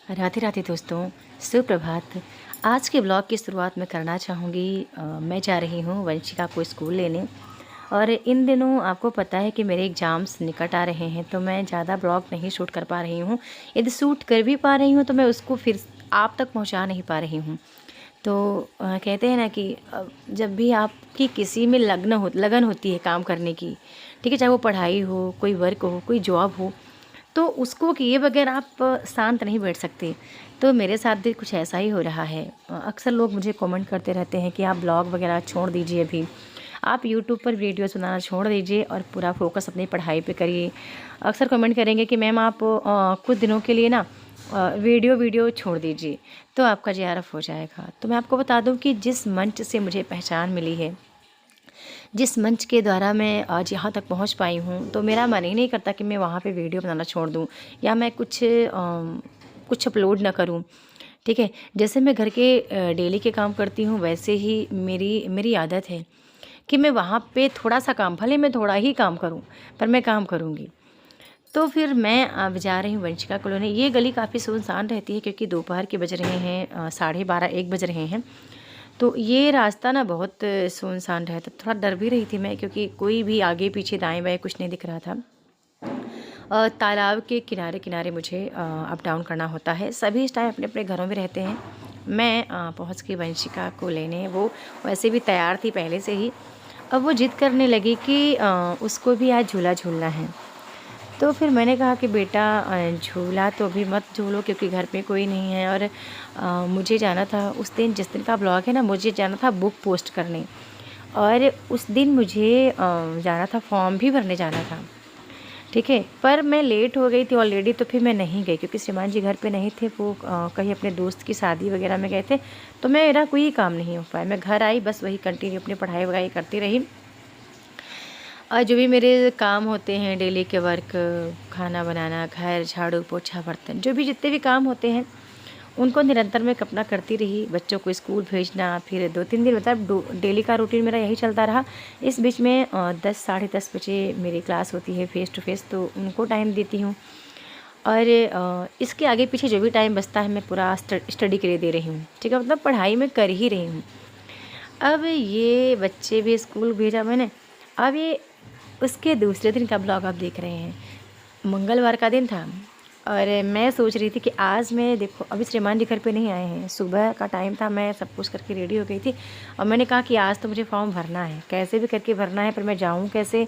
राधे राधे दोस्तों, सुप्रभात। आज के ब्लॉग की शुरुआत मैं करना चाहूँगी। मैं जा रही हूँ वंशिका को स्कूल लेने। और इन दिनों आपको पता है कि मेरे एग्ज़ाम्स निकट आ रहे हैं, तो मैं ज़्यादा ब्लॉग नहीं शूट कर पा रही हूँ। यदि शूट कर भी पा रही हूँ तो मैं उसको फिर आप तक पहुँचा नहीं पा रही हूँ। तो कहते हैं ना कि जब भी आपकी किसी में लगन होती है काम करने की, ठीक है, चाहे वो पढ़ाई हो, कोई वर्क हो, कोई जॉब हो, तो उसको किए बगैर आप शांत नहीं बैठ सकते। तो मेरे साथ भी कुछ ऐसा ही हो रहा है। अक्सर लोग मुझे कमेंट करते रहते हैं कि आप ब्लॉग वगैरह छोड़ दीजिए, अभी आप यूट्यूब पर वीडियोस बनाना छोड़ दीजिए और पूरा फोकस अपनी पढ़ाई पे करिए। अक्सर कमेंट करेंगे कि मैम आप कुछ दिनों के लिए ना वीडियो छोड़ दीजिए तो आपका जेआरएफ हो जाएगा। तो मैं आपको बता दूं कि जिस मंच से मुझे पहचान मिली है, जिस मंच के द्वारा मैं आज यहाँ तक पहुँच पाई हूँ, तो मेरा मन ही नहीं करता कि मैं वहाँ पे वीडियो बनाना छोड़ दूँ या मैं कुछ अपलोड ना करूँ। ठीक है, जैसे मैं घर के डेली के काम करती हूँ, वैसे ही मेरी मेरी आदत है कि मैं वहाँ पे थोड़ा सा काम, भले मैं थोड़ा ही काम करूँ, पर मैं काम करूँगी। तो फिर मैं अब जा रही हूँ वंशिका कॉलोनी। ये गली काफ़ी सुनसान रहती है क्योंकि दोपहर के बज रहे हैं 12:30 1 बज रहे हैं। तो ये रास्ता ना बहुत सुनसान रहता, थोड़ा डर भी रही थी मैं क्योंकि कोई भी आगे पीछे दाएं बाएं कुछ नहीं दिख रहा था। तालाब के किनारे किनारे मुझे अप डाउन करना होता है। सभी इस टाइम अपने अपने घरों में रहते हैं। मैं पहुँच गई वंशिका को लेने। वो वैसे भी तैयार थी पहले से ही। अब वो जिद करने लगी कि उसको भी आज झूला झूलना है। तो फिर मैंने कहा कि बेटा झूला तो अभी मत झूलो क्योंकि घर पे कोई नहीं है। और मुझे जाना था उस दिन, जिस दिन का ब्लॉग है ना, मुझे जाना था बुक पोस्ट करने। और उस दिन मुझे जाना था, फॉर्म भी भरने जाना था। ठीक है, पर मैं लेट हो गई थी ऑलरेडी, तो फिर मैं नहीं गई क्योंकि श्रीमान जी घर पे नहीं थे। वो कहीं अपने दोस्त की शादी वगैरह में गए थे। तो मेरा कोई काम नहीं हो पाया। मैं घर आई, बस वही कंटिन्यू अपनी पढ़ाई वगैरह करती रही। और जो भी मेरे काम होते हैं डेली के वर्क, खाना बनाना, घर झाड़ू पोछा बर्तन, जो भी जितने भी काम होते हैं उनको निरंतर मैं अपना करती रही। बच्चों को स्कूल भेजना, फिर 2-3 दिन मतलब डेली का रूटीन मेरा यही चलता रहा। इस बीच में 10 साढ़े 10 बजे मेरी क्लास होती है फेस टू फेस, तो उनको टाइम देती हूँ। और इसके आगे पीछे जो भी टाइम बचता है मैं पूरा स्टडी के लिए दे रही हूँ। ठीक है, मतलब पढ़ाई में कर ही रही हूँ। अब ये बच्चे भी स्कूल भेजा मैंने। अब ये उसके दूसरे दिन का ब्लॉग आप देख रहे हैं। मंगलवार का दिन था और मैं सोच रही थी कि आज मैं, देखो अभी श्रीमान जी घर पे नहीं आए हैं, सुबह का टाइम था, मैं सब कुछ करके रेडी हो गई थी। और मैंने कहा कि आज तो मुझे फॉर्म भरना है, कैसे भी करके भरना है, पर मैं जाऊँ कैसे,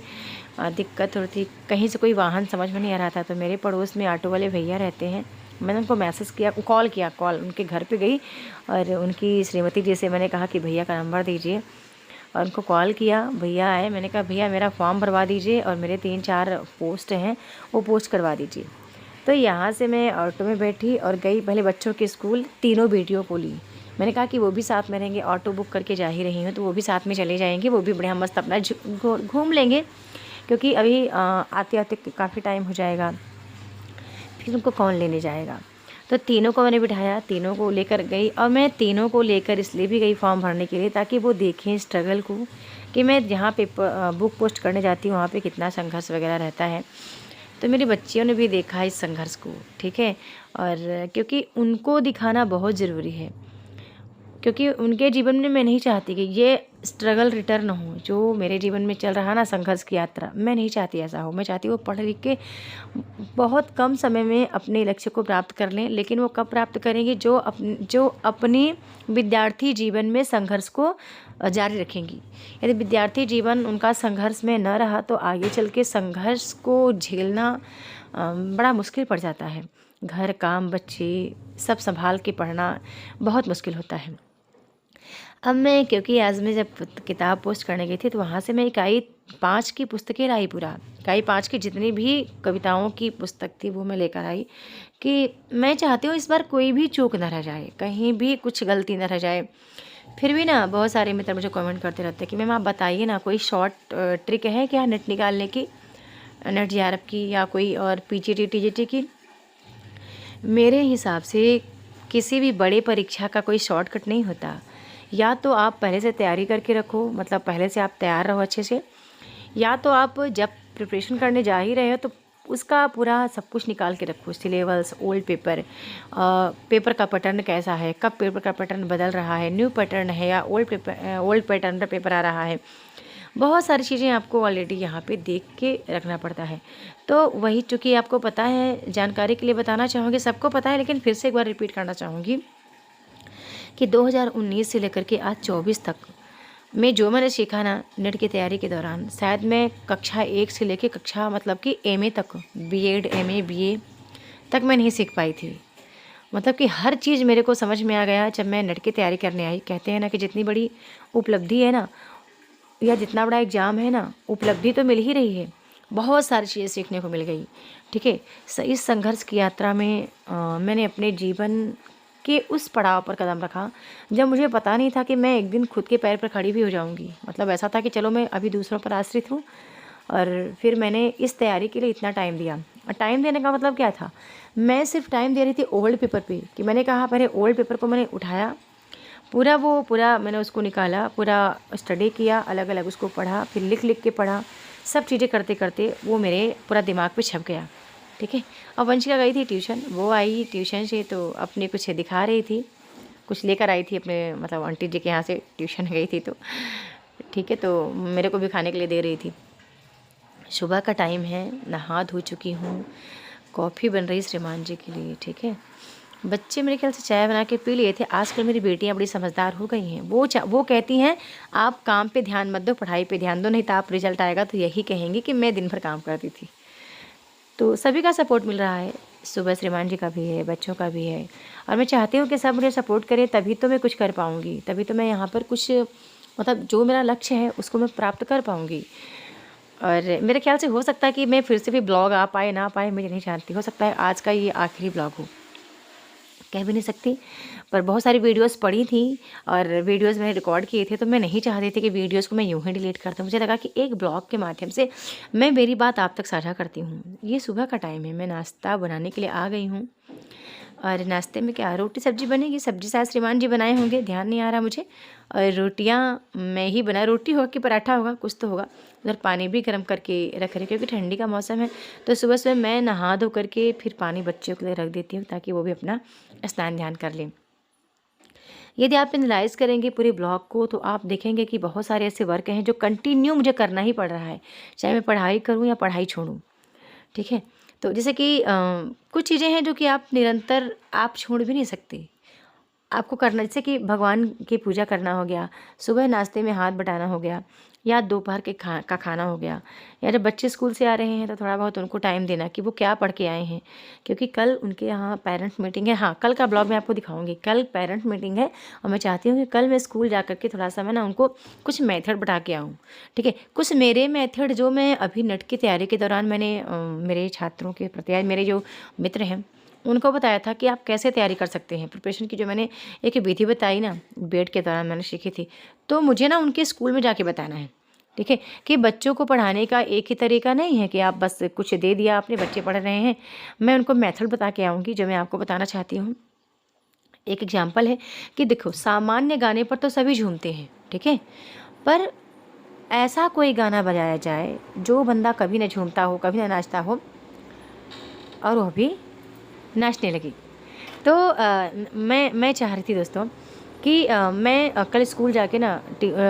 दिक्कत हो रही थी। कहीं से कोई वाहन समझ में नहीं आ रहा था। तो मेरे पड़ोस में ऑटो वाले भैया रहते हैं, मैंने उनको मैसेज किया, कॉल उनके घर पे गई और उनकी श्रीमती जी से मैंने कहा कि भैया का नंबर दीजिए। और उनको कॉल किया, भैया आए। मैंने कहा भैया मेरा फॉर्म भरवा दीजिए और मेरे 3-4 पोस्ट हैं वो पोस्ट करवा दीजिए। तो यहाँ से मैं ऑटो में बैठी और गई पहले बच्चों के स्कूल। तीनों बेटियों को ली। मैंने कहा कि वो भी साथ में रहेंगे, ऑटो बुक करके जा ही रही हूँ तो वो भी साथ में चले जाएंगे, वो भी बढ़िया मस्त अपना घूम लेंगे क्योंकि अभी आते आते काफ़ी टाइम हो जाएगा, फिर उनको कौन लेने जाएगा। तो तीनों को मैंने बिठाया, तीनों को लेकर गई। और मैं तीनों को लेकर इसलिए भी गई फॉर्म भरने के लिए ताकि वो देखें स्ट्रगल को, कि मैं जहाँ पे बुक पोस्ट करने जाती हूँ वहाँ पे कितना संघर्ष वगैरह रहता है। तो मेरी बच्चियों ने भी देखा इस संघर्ष को। ठीक है, और क्योंकि उनको दिखाना बहुत ज़रूरी है, क्योंकि उनके जीवन में मैं नहीं चाहती कि ये स्ट्रगल रिटर्न हो। जो मेरे जीवन में चल रहा ना संघर्ष की यात्रा, मैं नहीं चाहती ऐसा हो। मैं चाहती हूँ वो पढ़ लिख के बहुत कम समय में अपने लक्ष्य को प्राप्त कर लें। लेकिन वो कब प्राप्त करेंगे, जो अपनी विद्यार्थी जीवन में संघर्ष को जारी रखेंगी। यदि विद्यार्थी जीवन उनका संघर्ष में न रहा तो आगे चल के संघर्ष को झेलना बड़ा मुश्किल पड़ जाता है। घर, काम, बच्चे सब संभाल के पढ़ना बहुत मुश्किल होता है। अब मैं, क्योंकि आज मैं जब किताब पोस्ट करने गई थी तो वहाँ से मैं इकाई 5 की पुस्तकें लाई। पूरा इकाई 5 की जितनी भी कविताओं की पुस्तक थी वो मैं लेकर आई कि मैं चाहती हूँ इस बार कोई भी चूक ना रह जाए, कहीं भी कुछ गलती ना रह जाए। फिर भी ना बहुत सारे मित्र मुझे कमेंट करते रहते हैं कि मैम आप बताइए ना, कोई शॉर्ट ट्रिक है क्या नेट निकालने की, नेट जेआरएफ की या कोई और पीजीटी टीजीटी की। मेरे हिसाब से किसी भी बड़े परीक्षा का कोई शॉर्टकट नहीं होता। या तो आप पहले से तैयारी करके रखो, मतलब पहले से आप तैयार रहो अच्छे से, या तो आप जब प्रिपरेशन करने जा ही रहे हो तो उसका पूरा सब कुछ निकाल के रखो, सिलेबस, ओल्ड पेपर, पेपर का पैटर्न कैसा है, कब पेपर का पैटर्न बदल रहा है, न्यू पैटर्न है या ओल्ड पैटर्न का पेपर आ रहा है। बहुत सारी चीज़ें आपको ऑलरेडी यहाँ पे देख के रखना पड़ता है। तो वही चूँकि आपको पता है, जानकारी के लिए बताना चाहूँगी, सबको पता है, लेकिन फिर से एक बार रिपीट करना चाहूँगी कि 2019 से लेकर के आज 24 तक मैं जो मैंने सीखा ना नेट की तैयारी के दौरान, शायद मैं कक्षा 1 से लेके कक्षा मतलब कि एमए तक, बीएड, एमए, बीए तक मैं नहीं सीख पाई थी। मतलब कि हर चीज़ मेरे को समझ में आ गया जब मैं नेट की तैयारी करने आई। कहते हैं ना कि जितनी बड़ी उपलब्धि है ना, या जितना बड़ा एग्ज़ाम है ना, उपलब्धि तो मिल ही रही है, बहुत सारी चीज़ें सीखने को मिल गई। ठीक है, इस संघर्ष की यात्रा में मैंने अपने जीवन के उस पड़ाव पर कदम रखा जब मुझे पता नहीं था कि मैं एक दिन खुद के पैर पर खड़ी भी हो जाऊंगी। मतलब ऐसा था कि चलो मैं अभी दूसरों पर आश्रित हूँ, और फिर मैंने इस तैयारी के लिए इतना टाइम दिया। और टाइम देने का मतलब क्या था, मैं सिर्फ टाइम दे रही थी ओल्ड पेपर पे, कि मैंने कहा पहले ओल्ड पेपर को मैंने उठाया, पूरा मैंने उसको निकाला, पूरा स्टडी किया, अलग अलग उसको पढ़ा, फिर लिख के पढ़ा, सब चीज़ें करते करते वो मेरे पूरा दिमाग पे छप गया। ठीक है, अब वंशिका गई थी ट्यूशन, वो आई ट्यूशन से तो अपने कुछ दिखा रही थी, कुछ लेकर आई थी अपने, मतलब आंटी जी के यहाँ से ट्यूशन गई थी तो ठीक है, तो मेरे को भी खाने के लिए दे रही थी। सुबह का टाइम है, नहा धो चुकी हूँ, कॉफ़ी बन रही श्रीमान जी के लिए। ठीक है, बच्चे मेरे ख्याल से चाय बना के पी लिए थे। आजकल मेरी बेटियां बड़ी समझदार हो गई हैं, वो कहती हैं आप काम पे ध्यान मत दो, पढ़ाई पे ध्यान दो, नहीं तो आप रिजल्ट आएगा तो यही कहेंगी कि मैं दिन भर काम करती थी। तो सभी का सपोर्ट मिल रहा है, सुबह श्रीमान जी का भी है, बच्चों का भी है, और मैं चाहती हूँ कि सब मुझे सपोर्ट करें, तभी तो मैं कुछ कर पाऊँगी, तभी तो मैं यहाँ पर कुछ, मतलब जो मेरा लक्ष्य है उसको मैं प्राप्त कर पाऊँगी। और मेरे ख्याल से हो सकता है कि मैं फिर से भी ब्लॉग आ पाए ना पाए, मुझे नहीं जानती, हो सकता है आज का ये आखिरी ब्लॉग हो, कह भी नहीं सकती। पर बहुत सारी वीडियोस पड़ी थी और वीडियोस मैंने रिकॉर्ड किए थे, तो मैं नहीं चाहती थी कि वीडियोस को मैं यूं ही डिलीट करता। मुझे लगा कि एक ब्लॉग के माध्यम से मैं मेरी बात आप तक साझा करती हूँ। ये सुबह का टाइम है, मैं नाश्ता बनाने के लिए आ गई हूँ, और नाश्ते में क्या, रोटी सब्जी बनेगी। सब्जी शायद श्रीमान जी बनाए होंगे, ध्यान नहीं आ रहा मुझे, और रोटियाँ मैं ही बना, रोटी होगा कि पराठा होगा, कुछ तो होगा। उधर पानी भी गर्म करके रख रहे, क्योंकि ठंडी का मौसम है, तो सुबह सुबह मैं नहा धो करके फिर पानी बच्चों के लिए रख देती हूँ, ताकि वो भी अपना स्नान ध्यान कर लें। यदि आप एनालाइज करेंगे पूरे ब्लॉग को, तो आप देखेंगे कि बहुत सारे ऐसे वर्क हैं जो कंटिन्यू मुझे करना ही पड़ रहा है, चाहे मैं पढ़ाई करूँ या पढ़ाई छोड़ूँ। ठीक है, तो जैसे कि कुछ चीज़ें हैं जो कि आप निरंतर आप छोड़ भी नहीं सकते, आपको करना, जैसे कि भगवान की पूजा करना हो गया, सुबह नाश्ते में हाथ बटाना हो गया, या दोपहर के का खाना हो गया, या जब बच्चे स्कूल से आ रहे हैं तो थोड़ा बहुत उनको टाइम देना कि वो क्या पढ़ के आए हैं, क्योंकि कल उनके यहाँ पेरेंट्स मीटिंग है। हाँ, कल का ब्लॉग मैं आपको दिखाऊंगी, कल पेरेंट्स मीटिंग है, और मैं चाहती हूँ कि कल मैं स्कूल जा कर के थोड़ा सा मैं ना उनको कुछ मेथड बता के आऊँ। ठीक है, कुछ मेरे मेथड जो मैं अभी नेट की तैयारी के दौरान मैंने मेरे छात्रों के प्रति, मेरे जो मित्र हैं उनको बताया था कि आप कैसे तैयारी कर सकते हैं। प्रिपरेशन की जो मैंने एक विधि बताई ना, बीएड के दौरान मैंने सीखी थी, तो मुझे ना उनके स्कूल में जाके बताना है। ठीक है, कि बच्चों को पढ़ाने का एक ही तरीका नहीं है कि आप बस कुछ दे दिया, अपने बच्चे पढ़ रहे हैं। मैं उनको मेथड बता के आऊँगी जो मैं आपको बताना चाहती हूँ। एक एग्जाम्पल है कि देखो, सामान्य गाने पर तो सभी झूमते हैं, ठीक है, पर ऐसा कोई गाना बजाया जाए जो बंदा कभी ना झूमता हो, कभी ना नाचता हो, और वह भी नाचने लगी। तो मैं चाह रही थी दोस्तों कि मैं कल स्कूल जाके ना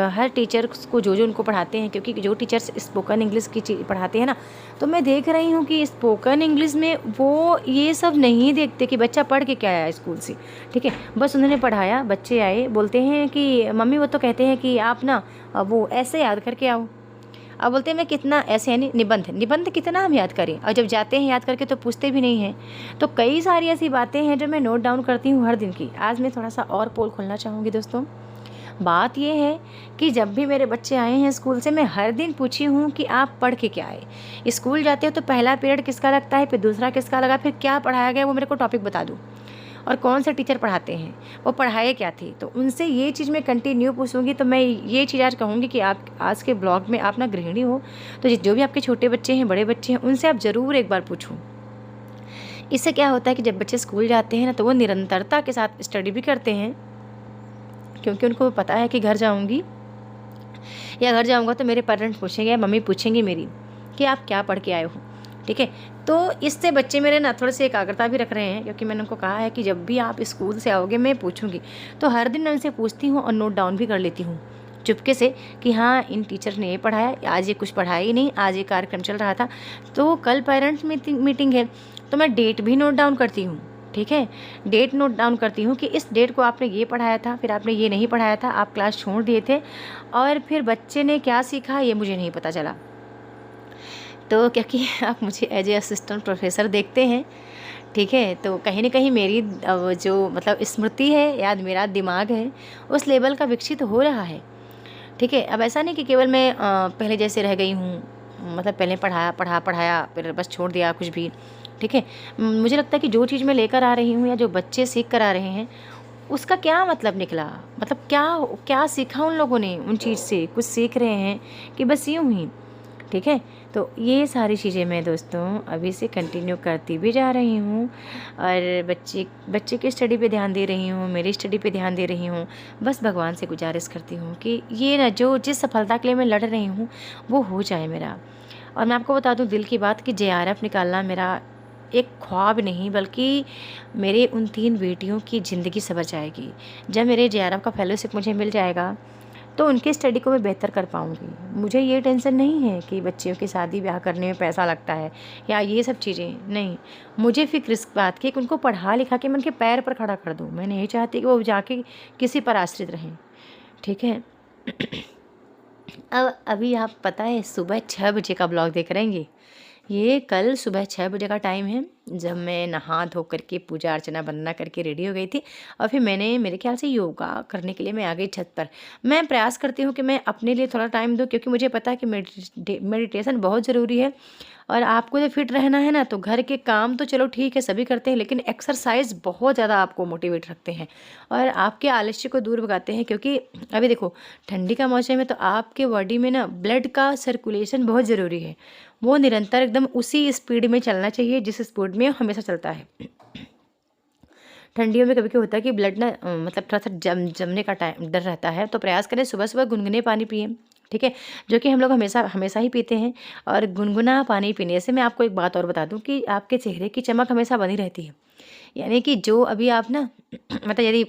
हर टीचर को जो उनको पढ़ाते हैं, क्योंकि जो टीचर्स स्पोकन इंग्लिश की पढ़ाते हैं ना, तो मैं देख रही हूँ कि स्पोकन इंग्लिश में वो ये सब नहीं देखते कि बच्चा पढ़ के क्या आया स्कूल से। ठीक है, बस उन्होंने पढ़ाया, बच्चे आए, बोलते हैं कि मम्मी वो तो कहते हैं कि आप ना वो ऐसे याद करके आओ। अब बोलते हैं मैं कितना, ऐसे यानी निबंध कितना हम याद करें, और जब जाते हैं याद करके तो पूछते भी नहीं हैं। तो कई सारी ऐसी बातें हैं जो मैं नोट डाउन करती हूँ हर दिन की। आज मैं थोड़ा सा और पोल खोलना चाहूँगी दोस्तों। बात ये है कि जब भी मेरे बच्चे आए हैं स्कूल से, मैं हर दिन पूछी हूँ कि आप पढ़ के क्या आए। स्कूल जाते हो तो पहला पीरियड किसका लगता है, फिर दूसरा किसका लगा, फिर क्या पढ़ाया गया वो मेरे को टॉपिक बता दो, और कौन से टीचर पढ़ाते हैं, वो पढ़ाए क्या थे। तो उनसे ये चीज़ मैं कंटिन्यू पूछूंगी। तो मैं ये चीज़ आज कहूँगी कि आप आज के ब्लॉग में, आप ना गृहिणी हो, तो जो भी आपके छोटे बच्चे हैं, बड़े बच्चे हैं, उनसे आप ज़रूर एक बार पूछो। इससे क्या होता है कि जब बच्चे स्कूल जाते हैं ना, तो वो निरंतरता के साथ स्टडी भी करते हैं, क्योंकि उनको पता है कि घर जाऊँगी या घर जाऊँगा तो मेरे पेरेंट्स पूछेंगे या मम्मी पूछेंगी मेरी कि आप क्या पढ़ के आए हो। ठीक है। तो इससे बच्चे मेरे ना थोड़े से एकाग्रता भी रख रहे हैं, क्योंकि मैंने उनको कहा है कि जब भी आप स्कूल से आओगे मैं पूछूंगी। तो हर दिन मैं उनसे पूछती हूँ और नोट डाउन भी कर लेती हूँ चुपके से कि हाँ इन टीचर ने ये पढ़ाया, आज ये कुछ पढ़ाया ही नहीं, आज ये कार्यक्रम चल रहा था। तो कल पेरेंट्स मीटिंग है, तो मैं डेट भी नोट डाउन करती हूँ। ठीक है, डेट नोट डाउन करती हूँ कि इस डेट को आपने ये पढ़ाया था, फिर आपने ये नहीं पढ़ाया था, आप क्लास छोड़ दिए थे, और फिर बच्चे ने क्या सीखा ये मुझे नहीं पता चला। तो क्योंकि आप मुझे एज ए असिस्टेंट प्रोफेसर देखते हैं, ठीक है, तो कहीं ना कहीं मेरी जो मतलब स्मृति है, याद मेरा दिमाग है, उस लेवल का विकसित हो रहा है। ठीक है, अब ऐसा नहीं कि केवल मैं पहले जैसे रह गई हूँ, मतलब पहले पढ़ाया फिर बस छोड़ दिया कुछ भी। ठीक है, मुझे लगता है कि जो चीज़ मैं लेकर आ रही हूँ या जो बच्चे सीख कर आ रहे हैं, उसका क्या मतलब निकला, मतलब क्या क्या सीखा उन लोगों ने, उन चीज़ से कुछ सीख रहे हैं कि बस यूँ ही। ठीक है, तो ये सारी चीज़ें मैं दोस्तों अभी से कंटिन्यू करती भी जा रही हूँ, और बच्चे की स्टडी पे ध्यान दे रही हूँ, मेरी स्टडी पे ध्यान दे रही हूँ। बस भगवान से गुजारिश करती हूँ कि ये ना जो जिस सफलता के लिए मैं लड़ रही हूँ वो हो जाए मेरा। और मैं आपको बता दूँ दिल की बात कि JRF निकालना मेरा एक ख्वाब नहीं, बल्कि मेरे उन 3 बेटियों की ज़िंदगी संवर जाएगी। जब मेरे JRF का फेलोशिप मुझे मिल जाएगा तो उनकी स्टडी को मैं बेहतर कर पाऊँगी। मुझे ये टेंशन नहीं है कि बच्चियों की शादी ब्याह करने में पैसा लगता है या ये सब चीज़ें, नहीं। मुझे फ़िक्र इस बात की कि उनको पढ़ा लिखा के मैं उनके पैर पर खड़ा कर दूँ। मैं नहीं चाहती कि वो जाके किसी पर आश्रित रहें। ठीक है। अब अभी आप पता है सुबह 6 बजे का ब्लॉग देख रहे हैं ये कल सुबह 6 बजे का टाइम है, जब मैं नहा धो करके पूजा अर्चना वंदना करके रेडी हो गई थी, और फिर मैंने मेरे ख्याल से योगा करने के लिए मैं आ गई छत पर। मैं प्रयास करती हूँ कि मैं अपने लिए थोड़ा टाइम दूँ, क्योंकि मुझे पता है कि मेडिटेशन बहुत ज़रूरी है। और आपको जब फिट रहना है ना, तो घर के काम तो चलो ठीक है सभी करते हैं, लेकिन एक्सरसाइज बहुत ज़्यादा आपको मोटिवेट रखते हैं और आपके आलस्य को दूर भगाते हैं। क्योंकि अभी देखो ठंडी का मौसम है, तो आपके बॉडी में ना ब्लड का सर्कुलेशन बहुत ज़रूरी है। वो निरंतर एकदम उसी स्पीड में चलना चाहिए जिस स्पीड में हमेशा चलता है। ठंडियों में कभी कभी होता है कि ब्लड ना मतलब थोड़ा सा जमने का टाइम डर रहता है, तो प्रयास करें सुबह सुबह गुनगुने पानी पिए। ठीक है, जो कि हम लोग हमेशा हमेशा ही पीते हैं। और गुनगुना पानी पीने से मैं आपको एक बात और बता दूं कि आपके चेहरे की चमक हमेशा बनी रहती है। यानी कि जो अभी आप ना मतलब यदि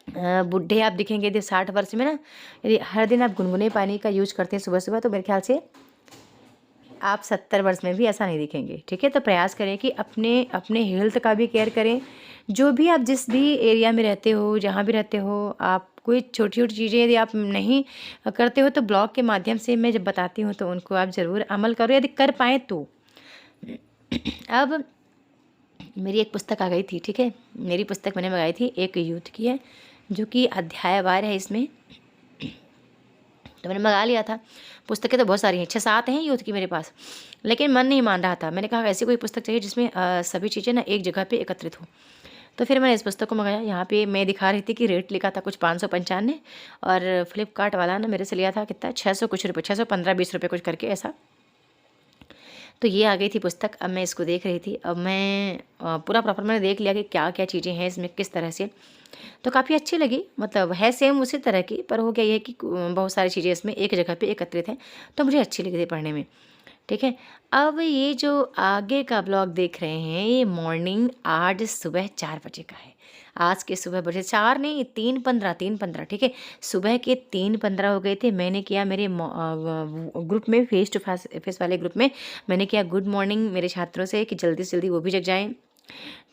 बूढ़े आप दिखेंगे यदि 60 वर्ष में ना, यदि हर दिन आप गुनगुने पानी का यूज करते हैं सुबह सुबह, तो मेरे ख्याल से आप 70 वर्ष में भी ऐसा नहीं दिखेंगे। ठीक है, तो प्रयास करें कि अपने अपने हेल्थ का भी केयर करें। जो भी आप जिस भी एरिया में रहते हो, जहाँ भी रहते हो, आप कोई छोटी छोटी चीज़ें यदि आप नहीं करते हो तो ब्लॉग के माध्यम से मैं जब बताती हूँ तो उनको आप ज़रूर अमल करो यदि कर पाएँ तो। अब मेरी एक पुस्तक आ गई थी। ठीक है, मेरी पुस्तक मैंने मंगाई थी, एक यूथ की है जो कि अध्यायवार है इसमें, तो मैंने मंगा लिया था। पुस्तकें तो बहुत सारी हैं, 6-7 हैं यूथ की मेरे पास, लेकिन मन नहीं मान रहा था। मैंने कहा ऐसी कोई पुस्तक चाहिए जिसमें सभी चीज़ें ना एक जगह पे एकत्रित हो। तो फिर मैंने इस पुस्तक को मंगाया। यहाँ पे मैं दिखा रही थी कि रेट लिखा था कुछ 595, और फ्लिपकार्ट वाला ना मेरे से लिया था कितना 600 कुछ रुपये, 615-20 रुपये कुछ करके ऐसा। तो ये आ गई थी पुस्तक। अब मैं इसको देख रही थी। अब मैं पूरा प्रॉपर मैंने देख लिया कि क्या क्या चीज़ें हैं इसमें, किस तरह से। तो काफ़ी अच्छी लगी, मतलब है सेम उसी तरह की, पर हो गया ये है कि बहुत सारी चीज़ें इसमें एक जगह पे एकत्रित हैं, तो मुझे अच्छी लगी थी पढ़ने में। ठीक है, अब ये जो आगे का ब्लॉग देख रहे हैं ये मॉर्निंग आज सुबह 4 बजे का है। आज के सुबह बजे 4 नहीं 3:15। ठीक है, सुबह के 3:15 हो गए थे। मैंने किया मेरे ग्रुप में, फेस टू फेस वाले ग्रुप में मैंने किया गुड मॉर्निंग मेरे छात्रों से कि जल्दी से जल्दी वो भी जग जाएँ।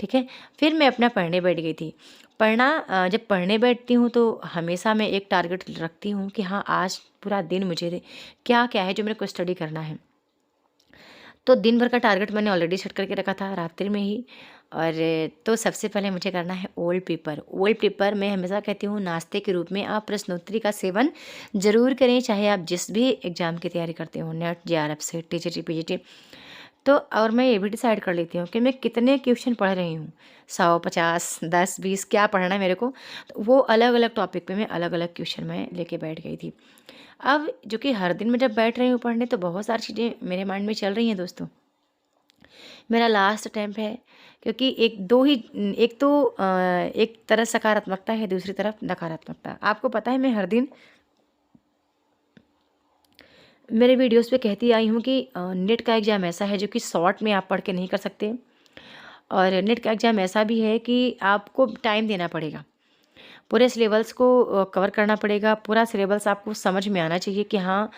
ठीक है, फिर मैं अपना पढ़ने बैठ गई थी। जब पढ़ने बैठती हूँ तो हमेशा मैं एक टारगेट रखती हूँ कि हाँ आज पूरा दिन मुझे क्या क्या है जो मेरे को स्टडी करना है। तो दिन भर का टारगेट मैंने ऑलरेडी सेट करके रखा था रात्रि में ही। और तो सबसे पहले मुझे करना है ओल्ड पेपर। ओल्ड पेपर मैं हमेशा कहती हूँ नाश्ते के रूप में आप प्रश्नोत्तरी का सेवन ज़रूर करें, चाहे आप जिस भी एग्ज़ाम की तैयारी करते हो, नेट, JRF से, TGT, PGT। तो और मैं ये भी डिसाइड कर लेती हूँ कि मैं कितने क्वेश्चन पढ़ रही हूँ, 100, 50, 10, 20 क्या पढ़ना है मेरे को। तो वो अलग अलग टॉपिक पे मैं अलग अलग क्वेश्चन मैं लेके बैठ गई थी। अब जो कि हर दिन मैं जब बैठ रही हूँ पढ़ने तो बहुत सारी चीज़ें मेरे माइंड में चल रही हैं दोस्तों। मेरा लास्ट अटेम्प्ट है, क्योंकि एक तो एक तरफ सकारात्मकता है, दूसरी तरफ नकारात्मकता। आपको पता है मैं हर दिन मेरे वीडियोस पे कहती आई हूँ कि नेट का एग्ज़ाम ऐसा है जो कि शॉर्ट में आप पढ़ के नहीं कर सकते, और नेट का एग्ज़ाम ऐसा भी है कि आपको टाइम देना पड़ेगा। पूरे सिलेबस को कवर करना पड़ेगा। पूरा सिलेबस आपको समझ में आना चाहिए कि हाँ,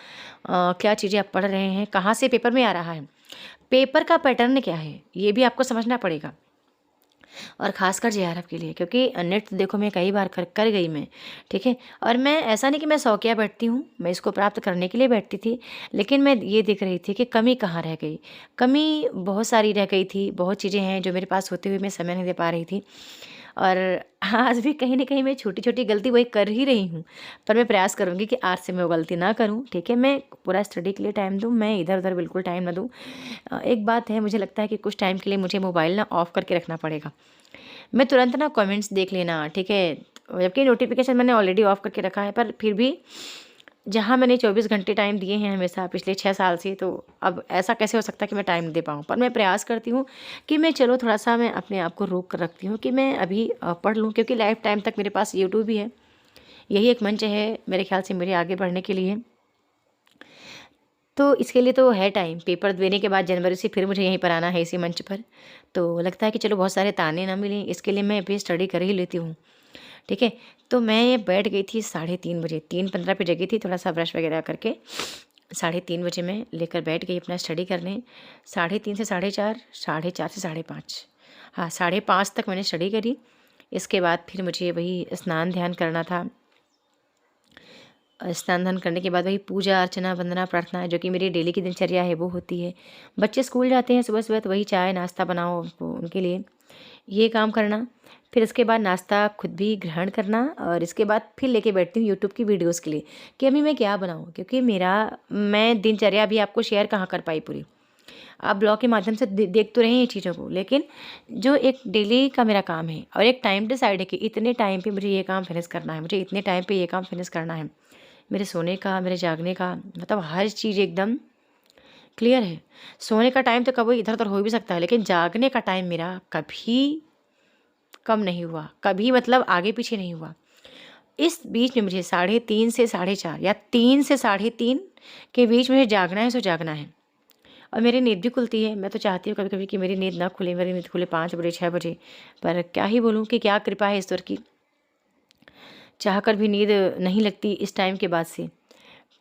क्या चीज़ें आप पढ़ रहे हैं, कहाँ से पेपर में आ रहा है, पेपर का पैटर्न क्या है, ये भी आपको समझना पड़ेगा। और ख़ासकर जेआरएफ के लिए, क्योंकि नेट तो देखो मैं कई बार कर गई मैं, ठीक है। और मैं ऐसा नहीं कि मैं शौकिया बैठती हूँ, मैं इसको प्राप्त करने के लिए बैठती थी, लेकिन मैं ये देख रही थी कि कमी कहाँ रह गई। कमी बहुत सारी रह गई थी, बहुत चीज़ें हैं जो मेरे पास होते हुए मैं समय नहीं दे पा रही थी। और आज भी कहीं न कहीं मैं छोटी-छोटी गलती वही कर ही रही हूँ, पर मैं प्रयास करूँगी कि आज से मैं वो गलती ना करूँ, ठीक है। मैं पूरा स्टडी के लिए टाइम दूँ, मैं इधर-उधर बिल्कुल टाइम ना दूँ। एक बात है, मुझे लगता है कि कुछ टाइम के लिए मुझे मोबाइल ना ऑफ़ करके रखना पड़ेगा। मैं तुरंत ना कमेंट्स देख लेना, ठीक है, जबकि नोटिफ़िकेशन मैंने ऑलरेडी ऑफ़ करके रखा है, पर फिर भी जहाँ मैंने 24 घंटे टाइम दिए हैं हमेशा पिछले 6 साल से, तो अब ऐसा कैसे हो सकता है कि मैं टाइम नहीं दे पाऊँ। पर मैं प्रयास करती हूँ कि मैं चलो थोड़ा-सा मैं अपने आप को रोक कर रखती हूँ कि मैं अभी पढ़ लूँ, क्योंकि लाइफ़ टाइम तक मेरे पास यूट्यूब भी है। यही एक मंच है मेरे ख़्याल से मेरे आगे बढ़ने के लिए। तो इसके लिए तो है टाइम, पेपर देने के बाद जनवरी से फिर मुझे यहीं पर आना है इसी मंच पर। तो लगता है कि चलो बहुत सारे ताने ना मिलें, इसके लिए मैं अभी स्टडी कर ही लेती हूँ। ठीक है? तो मैं ये बैठ गई थी 3:30 बजे, 3:15 पे जगी थी, थोड़ा-सा ब्रश वगैरह करके 3:30 बजे मैं लेकर बैठ गई अपना स्टडी करने। 3:30 से 4:30, 4:30 से 5:30, हाँ, 5:30 तक मैंने स्टडी करी। इसके बाद फिर मुझे वही स्नान ध्यान करना था। स्नान ध्यान करने के बाद वही पूजा अर्चना वंदना प्रार्थना जो कि मेरी डेली की दिनचर्या है वो होती है। बच्चे स्कूल जाते हैं सुबह-सुबह, तो वही चाय नाश्ता बनाओ उनको, उनके लिए ये काम करना। फिर इसके बाद नाश्ता खुद भी ग्रहण करना, और इसके बाद फिर लेके बैठती हूँ यूट्यूब की वीडियोज़ के लिए कि अभी मैं क्या बनाऊँ, क्योंकि मैं दिनचर्या अभी आपको शेयर कहाँ कर पाई पूरी। आप ब्लॉग के माध्यम से देख तो रहे हैं ये चीज़ों को, लेकिन जो एक डेली का मेरा काम है और एक टाइम डिसाइड है कि इतने टाइम पे मुझे ये काम फिनिश करना है, मुझे इतने टाइम पे ये काम फिनिश करना है। मेरे सोने का, मेरे जागने का, मतलब हर चीज़ एकदम क्लियर है। सोने का टाइम तो कभी इधर-उधर हो भी सकता है, लेकिन जागने का टाइम मेरा कभी कम नहीं हुआ, कभी मतलब आगे-पीछे नहीं हुआ। इस बीच में मुझे 3:30 से 4:30 या 3 से 3:30 के बीच मुझे जागना है सो जागना है। और मेरी नींद भी खुलती है। मैं तो चाहती हूँ कभी-कभी कि मेरी नींद ना खुले, मेरी नींद खुले 5 बजे, 6 बजे। पर क्या ही बोलूँ कि क्या कृपा है ईश्वर की, चाहकर भी नींद नहीं लगती इस टाइम के बाद से।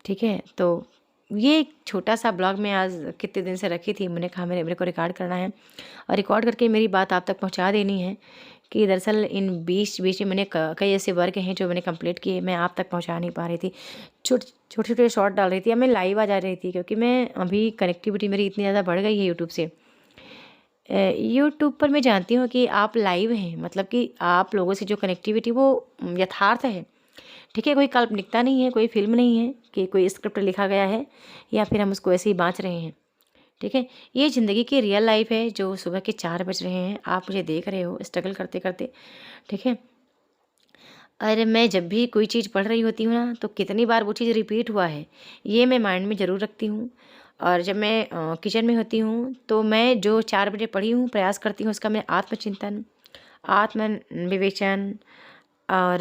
ठीक है? तो ये एक छोटा-सा ब्लॉग मैं आज कितने दिन से रखी थी। मैंने कहा मेरे को रिकॉर्ड करना है, और रिकॉर्ड करके मेरी बात आप तक पहुँचा देनी है कि दरअसल इन बीच-बीच में मैंने कई ऐसे वर्क हैं जो मैंने कंप्लीट किए, मैं आप तक पहुँचा नहीं पा रही थी। छोटे-छोटे शॉर्ट डाल रही थी, या मैं लाइव आ जा रही थी, क्योंकि मैं अभी कनेक्टिविटी मेरी इतनी ज़्यादा बढ़ गई है यूट्यूब से। यूट्यूब पर मैं जानती हूँ कि आप लाइव हैं, मतलब कि आप लोगों से जो कनेक्टिविटी वो यथार्थ है। ठीक है? कोई काल्पनिकता नहीं है, कोई फ़िल्म नहीं है कि कोई स्क्रिप्ट लिखा गया है या फिर हम उसको ऐसे ही बाँच रहे हैं। ठीक है? ये ज़िंदगी की रियल लाइफ़ है, जो सुबह के 4 बज रहे हैं, आप मुझे देख रहे हो स्ट्रगल करते-करते। ठीक है? और मैं जब भी कोई चीज़ पढ़ रही होती हूँ ना, तो कितनी बार वो चीज़ रिपीट हुआ है, ये मैं माइंड में ज़रूर रखती हूँ। और जब मैं किचन में होती हूँ, तो मैं जो 4 बजे पढ़ी हूँ, प्रयास करती हूँ उसका मैं आत्मचिंतन, आत्म विवेचन और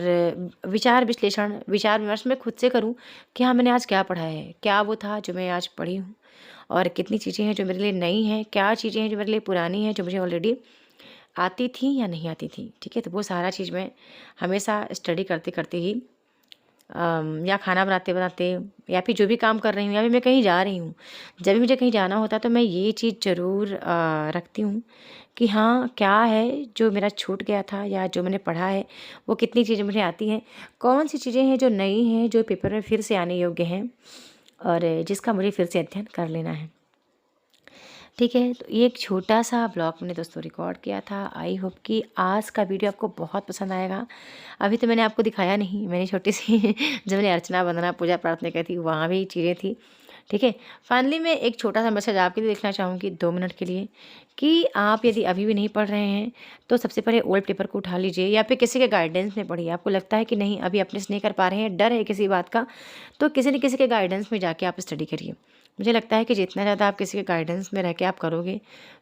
विचार विश्लेषण, विचार विमर्श मैं खुद से करूँ कि हाँ, मैंने आज क्या पढ़ा है, क्या वो था जो मैं आज पढ़ी हूँ, और कितनी चीज़ें हैं जो मेरे लिए नई हैं, क्या चीज़ें हैं जो मेरे लिए पुरानी हैं, जो मुझे ऑलरेडी आती थी या नहीं आती थी। ठीक है? तो वो सारा चीज़ मैं हमेशा स्टडी करते-करते ही या खाना बनाते-बनाते या फिर जो भी काम कर रही हूँ, या फिर मैं कहीं जा रही हूँ, जब भी मुझे कहीं जाना होता है तो मैं ये चीज़ ज़रूर रखती हूँ कि हाँ, क्या है जो मेरा छूट गया था, या जो मैंने पढ़ा है वो कितनी चीज़ें मुझे आती हैं, कौन सी चीज़ें हैं जो नई हैं, जो पेपर में फिर से आने योग्य हैं, और जिसका मुझे फिर से अध्ययन कर लेना है। ठीक है, तो ये एक छोटा-सा ब्लॉग मैंने दोस्तों रिकॉर्ड किया था। आई होप कि आज का वीडियो आपको बहुत पसंद आएगा। अभी तो मैंने आपको दिखाया नहीं, मैंने छोटी-सी जो मैंने अर्चना, वंदना, पूजा प्रार्थना की थी, वहाँ भी चीज़ें थी। ठीक है, फाइनली मैं एक छोटा-सा मैसेज आपके लिए लिखना चाहूँगी 2 मिनट के लिए, कि आप यदि अभी भी नहीं पढ़ रहे हैं, तो सबसे पहले ओल्ड पेपर को उठा लीजिए, या फिर किसी के गाइडेंस में पढ़िए। आपको लगता है कि नहीं, अभी अपने से नहीं कर पा रहे हैं, डर है किसी बात का, तो किसी न किसी के गाइडेंस में जाके आप स्टडी करिए। मुझे लगता है कि जितना ज़्यादा आप किसी के गाइडेंस में रह के आप करोगे,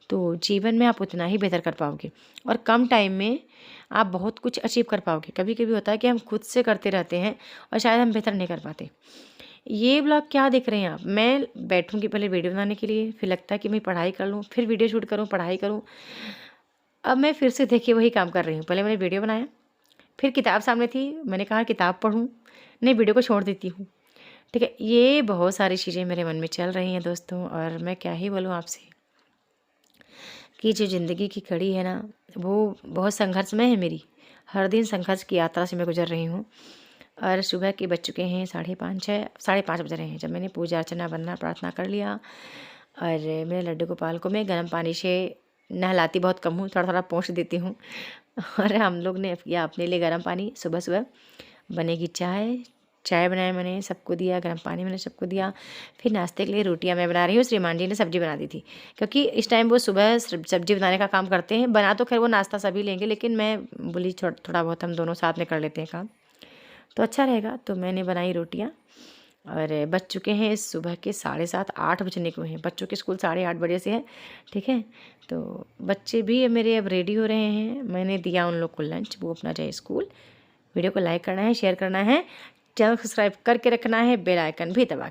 तो जीवन में आप उतना ही बेहतर कर पाओगे, और कम टाइम में आप बहुत कुछ अचीव कर पाओगे। कभी-कभी होता है कि हम खुद से करते रहते हैं और शायद हम बेहतर नहीं कर पाते। ये ब्लॉग क्या देख रहे हैं आप? मैं बैठूँगी पहले वीडियो बनाने के लिए, फिर लगता है कि मैं पढ़ाई कर लूँ, फिर वीडियो शूट करूँ, पढ़ाई करूँ। अब मैं फिर से देखिए वही काम कर रही हूँ। पहले मैंने वीडियो बनाया, फिर किताब सामने थी, मैंने कहा किताब पढूँ, नहीं वीडियो को छोड़ देती हूँ। ठीक है, ये बहुत सारी चीज़ें मेरे मन में चल रही हैं दोस्तों, और मैं क्या ही बोलूँ आपसे कि जो ज़िंदगी की कड़ी है ना, वो बहुत संघर्षमय है मेरी। हर दिन संघर्ष की यात्रा से मैं गुज़र रही हूँ। और सुबह के बज चुके हैं 5:30 5:30 बज रहे हैं जब मैंने पूजा अर्चना वंदना प्रार्थना कर लिया। और मेरे लड्डू गोपाल को मैं गर्म पानी से नहलाती बहुत कम हूँ, थोड़ा-थोड़ा पोंछ देती हूँ। और हम लोग ने किया अपने लिए गर्म पानी, सुबह-सुबह बनेगी चाय। चाय बनाया मैंने, सबको दिया, गर्म पानी मैंने सबको दिया। फिर नाश्ते के लिए रोटियाँ मैं बना रही हूँ, श्रीमान जी ने सब्ज़ी बना दी थी। क्योंकि इस टाइम वो सुबह सब्ज़ी बनाने का काम करते हैं। बना तो खैर वो नाश्ता सभी लेंगे, लेकिन मैं बोली थोड़ा बहुत हम दोनों साथ में कर लेते हैं काम, तो अच्छा रहेगा। तो मैंने बनाई रोटियाँ, और बज चुके हैं सुबह के 7:30 8 बजने को हैं। बच्चों के स्कूल 8:30 बजे से है, ठीक है। तो बच्चे भी मेरे अब रेडी हो रहे हैं। मैंने दिया उन लोग को लंच, वो अपना जाए स्कूल। वीडियो को लाइक करना है, शेयर करना है, चैनल सब्सक्राइब करके रखना है, बेल आइकन भी दबा